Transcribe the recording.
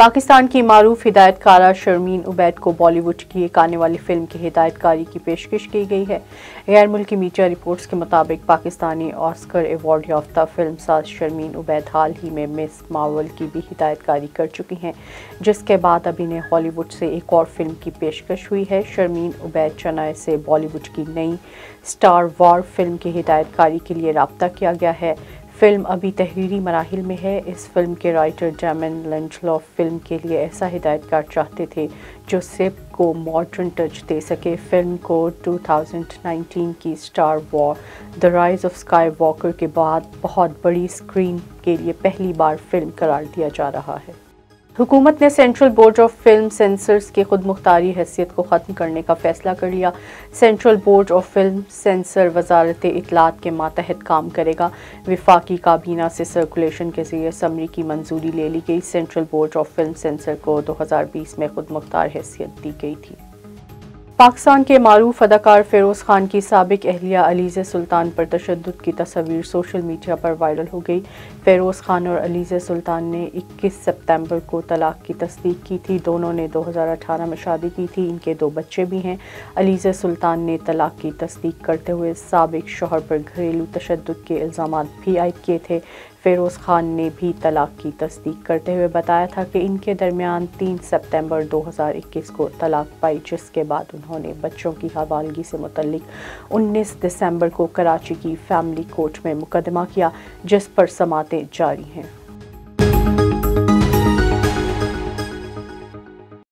पाकिस्तान की मारूफ हिदायतकारा शर्मीन उबैद को बॉलीवुड की एक आने वाली फिल्म की हिदायतकारी की पेशकश की गई है। गैर मुल्की मीडिया रिपोर्ट्स के मुताबिक पाकिस्तानी ऑस्कर अवार्ड याफ्ता फिल्मसाज शर्मीन उबैद हाल ही में मिस मार्वल की भी हिदायतकारी कर चुकी हैं, जिसके बाद अब इन्हें हॉलीवुड से एक और फिल्म की पेशकश हुई है। शर्मीन उबैद चेन्नई से बॉलीवुड की नई स्टार वॉर फिल्म की हिदायतकारी के लिए राब्ता किया गया है। फिल्म अभी तहरीरी मराहिल में है। इस फिल्म के राइटर डैमन लिंचलॉ फिल्म के लिए ऐसा हिदायतकार चाहते थे जो सिर्फ को मॉडर्न टच दे सके। फिल्म को 2019 की star war the rise of sky walker के बाद बहुत बड़ी स्क्रीन के लिए पहली बार फिल्म करार दिया जा रहा है। हुकूमत ने central board of film sensors की खुद मुख्तारी हैसियत को ख़त्म करने का फ़ैसला कर लिया। Central board of film sensor वजारत इत्तलात के मातहत काम करेगा। विफाकी काबीना से सर्कुलेशन के ज़रिए समरी की मंजूरी ले ली गई। Central board of film sensor को 2020 में खुद मुख्तार हैसियत दी गई थी। पाकिस्तान के मारूफ अदाकार फ़िरोज़ खान की साबिक अहलिया अलीज़ा सुल्तान पर तशद्दुद की तस्वीर सोशल मीडिया पर वायरल हो गई। फ़िरोज़ खान और अलीज़ा सुल्तान ने 21 सितंबर को तलाक की तस्दीक की थी। दोनों ने 2018 में शादी की थी। इनके 2 बच्चे भी हैं। अलीज़ा सुल्तान ने तलाक की तस्दीक करते हुए साबिक शौहर पर घरेलू तशद्दुद के इल्ज़ामात भी आयद किए थे। फ़िरोज़ खान ने भी तलाक की तस्दीक करते हुए बताया था कि इनके दरमियान 3 सितंबर 2021 को तलाक पाई, जिसके बाद उन्होंने बच्चों की हवालगी से मुतल्लिक 19 दिसंबर को कराची की फैमिली कोर्ट में मुकदमा किया, जिस पर समातें जारी हैं।